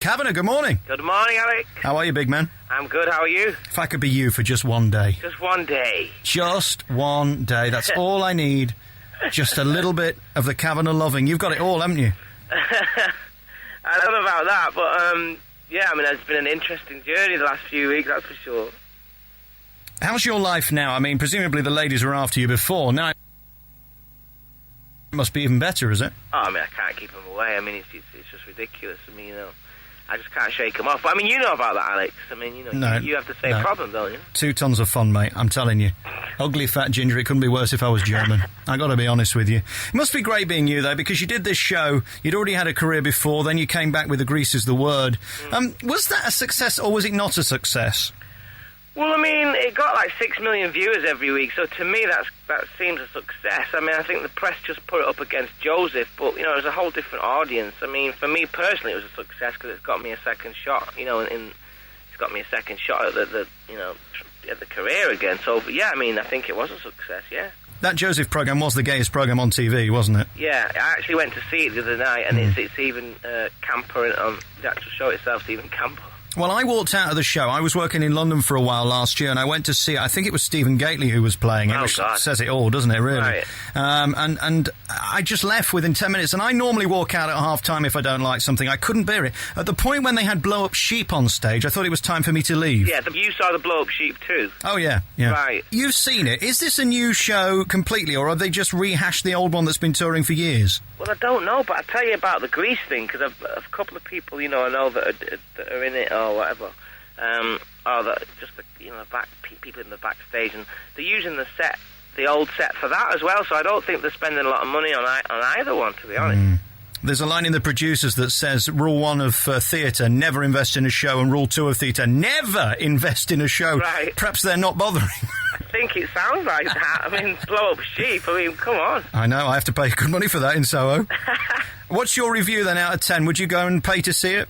Kavanagh, good morning. Good morning, Alex. How are you, big man? I'm good, how are you? If I could be you for just one day. Just one day. Just one day. That's all I need. Just a little bit of the Kavanagh loving. You've got it all, haven't you? I don't know about that, but, yeah, I mean, it's been an interesting journey the last few weeks, that's for sure. How's your life now? I mean, presumably the ladies were after you before. Now it must be even better, is it? Oh, I mean, I can't keep them away. I mean, it's just ridiculous. I mean, you know, I just can't shake them off. But, I mean, you know about that, Alex. I mean, you know, no, you have the same problem, don't you? 2 tons of fun, mate, I'm telling you. Ugly, fat ginger, it couldn't be worse if I was German. I got to be honest with you. It must be great being you, though, because you did this show, you'd already had a career before, then you came back with The Grease Is the Word. Was that a success, or was it not a success? Well, I mean, it got like 6 million viewers every week, so to me that seems a success. I mean, I think the press just put it up against Joseph, but, you know, there's a whole different audience. I mean, for me personally, it was a success because it's got me a second shot, you know, it's got me a second shot at the career again. So, yeah, I mean, I think it was a success, yeah. That Joseph programme was the gayest programme on TV, wasn't it? Yeah, I actually went to see it the other night, and it's even camper, and the actual show itself's even camper. Well, I walked out of the show. I was working in London for a while last year, and I went to see it. I think it was Stephen Gately who was playing it, which says it all, doesn't it, really? Right. And I just left within 10 minutes, and I normally walk out at half-time if I don't like something. I couldn't bear it. At the point when they had blow-up sheep on stage, I thought it was time for me to leave. Yeah, you saw the blow-up sheep too. Oh, yeah. Right. You've seen it. Is this a new show completely, or have they just rehashed the old one that's been touring for years? Well, I don't know, but I'll tell you about the Grease thing, because a couple of people, you know, I know that are in it or whatever, or that just the, you know, people in the backstage, and they're using the old set for that as well, so I don't think they're spending a lot of money on either one, to be honest. There's a line in The Producers that says, Rule 1 of theatre, never invest in a show, and Rule 2 of theatre, never invest in a show. Right. Perhaps they're not bothering. I think it sounds like that. I mean, blow up sheep, I mean, come on. I know, I have to pay good money for that in Soho. What's your review then out of 10? Would you go and pay to see it?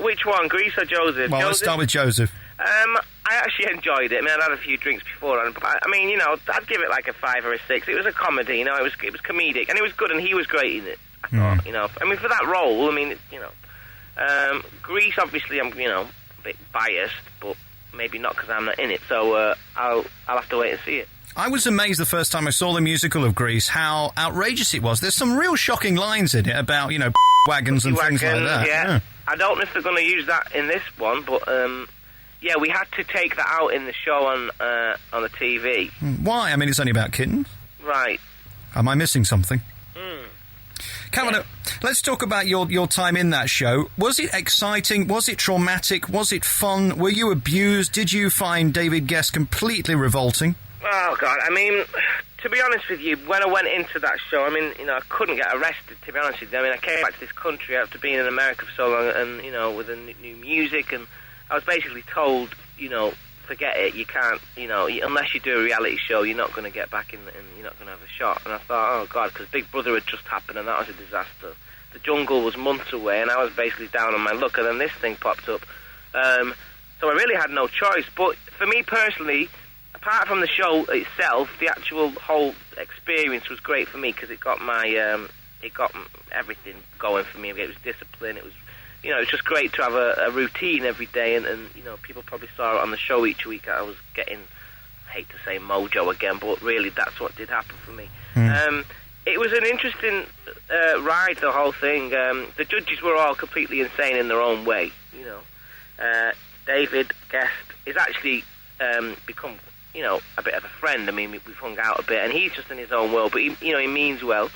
Which one, Grease or Joseph? Well, let's start with Joseph. I actually enjoyed it. I mean, I'd had a few drinks before, and I mean, you know, I'd give it like a 5 or a 6. It was a comedy, you know, it was comedic, and it was good, and he was great in it, I thought, you know. I mean, for that role, I mean, you know, Grease, obviously, I'm, you know, a bit biased, but maybe not because I'm not in it, so I'll have to wait and see it. I was amazed the first time I saw the musical of Grease how outrageous it was. There's some real shocking lines in it about, you know, wagons and things like that. Yeah. I don't know if they're going to use that in this one, but yeah, we had to take that out in the show on the TV. Why? I mean, it's only about kittens. Right. Am I missing something? Kavanagh, let's talk about your time in that show. Was it exciting? Was it traumatic? Was it fun? Were you abused? Did you find David Guest completely revolting? Oh, God, I mean, to be honest with you, when I went into that show, I mean, you know, I couldn't get arrested, to be honest with you. I mean, I came back to this country after being in America for so long, and, you know, with the new music, and I was basically told, you know, forget it, you can't, you know, unless you do a reality show, you're not going to get back in, and you're not going to have a shot. And I thought, oh, God, because Big Brother had just happened, and that was a disaster. The Jungle was months away, and I was basically down on my luck, and then this thing popped up. So I really had no choice. But for me personally, apart from the show itself, the actual whole experience was great for me because it got everything going for me. It was discipline. It was, you know, it was just great to have a routine every day, and you know, people probably saw it on the show each week. I was getting, I hate to say mojo again, but really that's what did happen for me. It was an interesting ride, the whole thing. The judges were all completely insane in their own way, you know. David Guest is actually become, you know, a bit of a friend. I mean, we've hung out a bit, and he's just in his own world, but he, you know, he means well.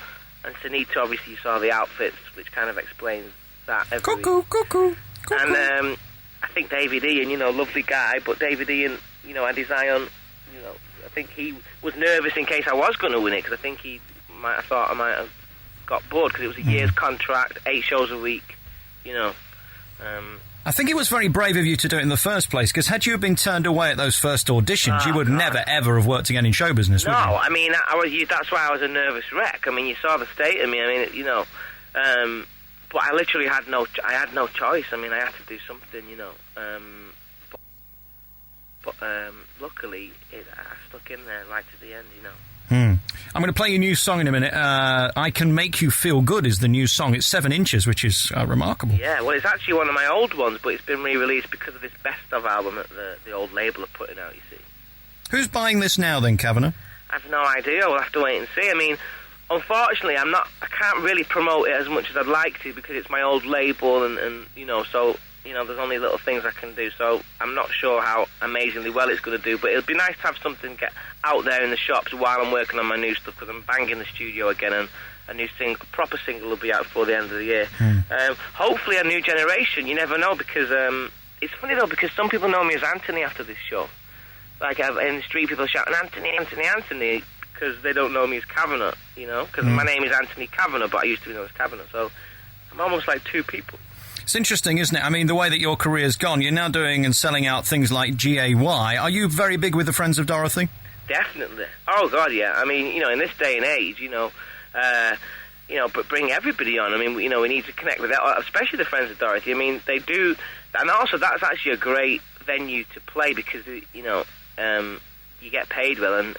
And Sunita, obviously, you saw the outfits, which kind of explains that. Cuckoo. And I think David Ian, you know, lovely guy, but David Ian, you know, had his eye on, you know, I think he was nervous in case I was going to win it, because I think he might have thought I might have got bored, because it was a year's contract, 8 shows a week, you know. I think it was very brave of you to do it in the first place, because had you been turned away at those first auditions, you would never, ever have worked again in show business, would you? No, I mean, that's why I was a nervous wreck. I mean, you saw the state of me. I mean, you know, but I literally had no choice. I mean, I had to do something, you know. But luckily, I stuck in there right to the end, you know. I'm going to play your new song in a minute. I Can Make You Feel Good is the new song. It's 7 inches, which is remarkable. Yeah, well, it's actually one of my old ones, but it's been re-released because of this Best Of album that the old label are putting out, you see. Who's buying this now, then, Kavanagh? I've no idea. We'll have to wait and see. I mean, unfortunately, I can't really promote it as much as I'd like to because it's my old label and so... there's only little things I can do, so I'm not sure how amazingly well it's going to do, but it'll be nice to have something get out there in the shops while I'm working on my new stuff, because I'm banging the studio again, and a new proper single will be out before the end of the year. Hopefully a new generation, you never know, because it's funny though, because some people know me as Anthony after this show. Like, in the street, people shouting, Anthony, Anthony, Anthony, because they don't know me as Kavanagh, because my name is Anthony Kavanagh, but I used to be known as Kavanagh, so I'm almost like two people. It's interesting, isn't it? I mean, the way that your career's gone, you're now doing and selling out things like GAY. Are you very big with the Friends of Dorothy? Definitely. Oh, God, yeah. I mean, in this day and age, but bring everybody on. I mean, we need to connect with that, especially the Friends of Dorothy. I mean, they do, and also that's actually a great venue to play because, you get paid well and,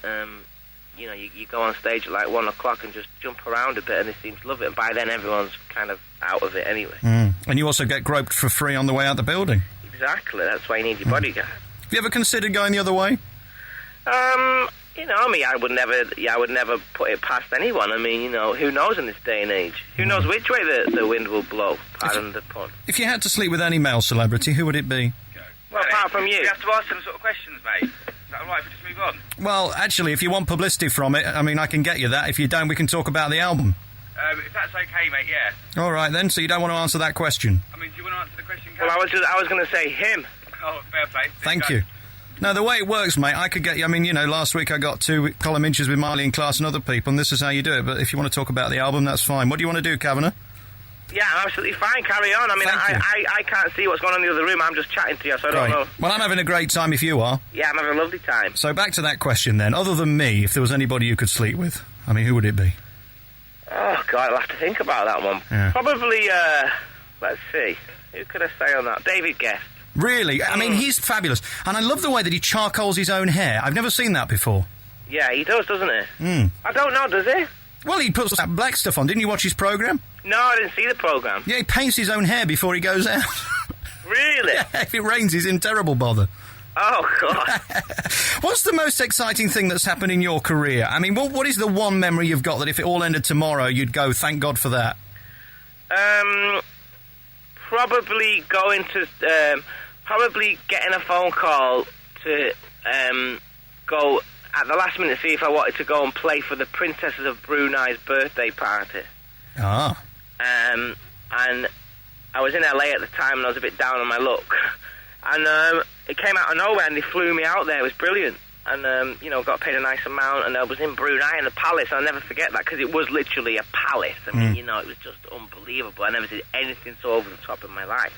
you go on stage at like 1 o'clock and just jump around a bit and they seem to love it. And by then, everyone's kind of out of it anyway. And you also get groped for free on the way out the building. Exactly. That's why you need your bodyguard. Have you ever considered going the other way? I would never put it past anyone. I mean, who knows in this day and age? Who knows which way the wind will blow? Pardon the pun. If you had to sleep with any male celebrity, who would it be? Well, apart from you. You have to ask some sort of questions, mate. Is that all right if we just move on? Well, actually, if you want publicity from it, I mean, I can get you that. If you don't, we can talk about the album. If that's okay, mate, yeah. All right, then. So you don't want to answer that question? I mean, do you want to answer the question, Well, I was going to say him. Oh, fair play. Thank you. No, the way it works, mate, I could get you... I mean, last week I got 2 column inches with Marley and Class and other people, and this is how you do it. But if you want to talk about the album, that's fine. What do you want to do, Kavanagh? Yeah, I'm absolutely fine. Carry on. I mean, I can't see what's going on in the other room. I'm just chatting to you, so I don't know. Well, I'm having a great time if you are. Yeah, I'm having a lovely time. So back to that question then. Other than me, if there was anybody you could sleep with, I mean, who would it be? Oh, God, I'll have to think about that one. Yeah. Probably, let's see. Who could I say on that? David Guest. Really? I mean, he's fabulous. And I love the way that he charcoals his own hair. I've never seen that before. Yeah, he does, doesn't he? I don't know, does he? Well, he puts that black stuff on. Didn't you watch his programme? No, I didn't see the programme. Yeah, he paints his own hair before he goes out. Really? Yeah, if it rains, he's in terrible bother. Oh, God. What's the most exciting thing that's happened in your career? I mean, what is the one memory you've got that if it all ended tomorrow, you'd go, thank God for that? Probably probably getting a phone call to go at the last minute to see if I wanted to go and play for the Princesses of Brunei's birthday party. Ah. And I was in LA at the time and I was a bit down on my luck. And it came out of nowhere and they flew me out there. It was brilliant. And, got paid a nice amount and I was in Brunei in the palace. I'll never forget that because it was literally a palace. I mean, it was just unbelievable. I never did anything so over the top in my life,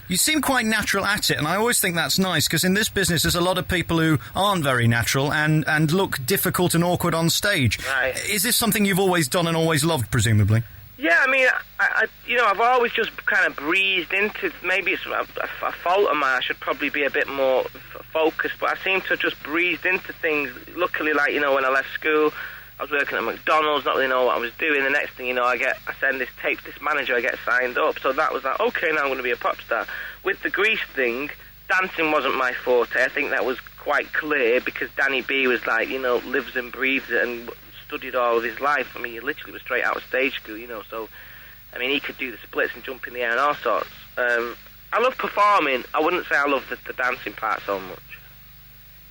You seem quite natural at it, and I always think that's nice, because in this business there's a lot of people who aren't very natural and look difficult and awkward on stage. Right. Is this something you've always done and always loved, presumably? Yeah, I mean, I've always just kind of breezed into, maybe it's a fault of mine, I should probably be a bit more focused, but I seem to have just breezed into things. Luckily, like, when I left school, I was working at McDonald's, not really know what I was doing. The next thing I send this tape to this manager, I get signed up. So that was like, okay, now I'm going to be a pop star. With the Grease thing, dancing wasn't my forte. I think that was quite clear because Danny B was like, lives and breathes it and studied all of his life. I mean, he literally was straight out of stage school, so, I mean, he could do the splits and jump in the air and all sorts. I love performing. I wouldn't say I love the dancing part so much.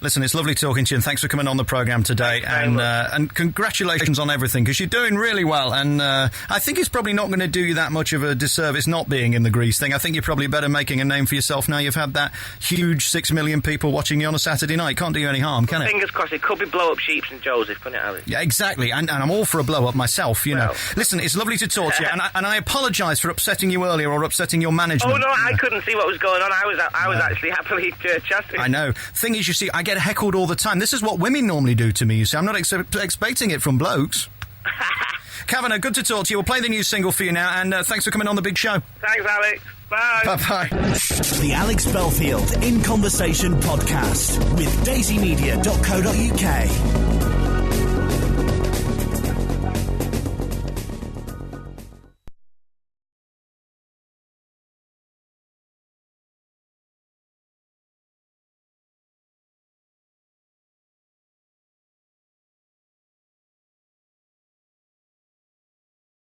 Listen, it's lovely talking to you, and thanks for coming on the programme today. And congratulations on everything, because you're doing really well. And I think it's probably not going to do you that much of a disservice not being in the Grease thing. I think you're probably better making a name for yourself now. You've had that huge 6 million people watching you on a Saturday night. Can't do you any harm, can it? Fingers crossed. It could be blow up Sheeps and Joseph, couldn't it, Ali? Yeah, exactly. And I'm all for a blow up myself, know. Listen, it's lovely to talk to you, and I apologise for upsetting you earlier or upsetting your management. Oh no, I couldn't see what was going on. I was actually happily chatting. I know. Thing is, you see, I get heckled all the time. This is what women normally do to me, you see. I'm not expecting it from blokes. Kavanagh, good to talk to you. We'll play the new single for you now, and thanks for coming on the big show. Thanks, Alex. Bye. Bye-bye. The Alex Belfield In Conversation podcast with daisymedia.co.uk.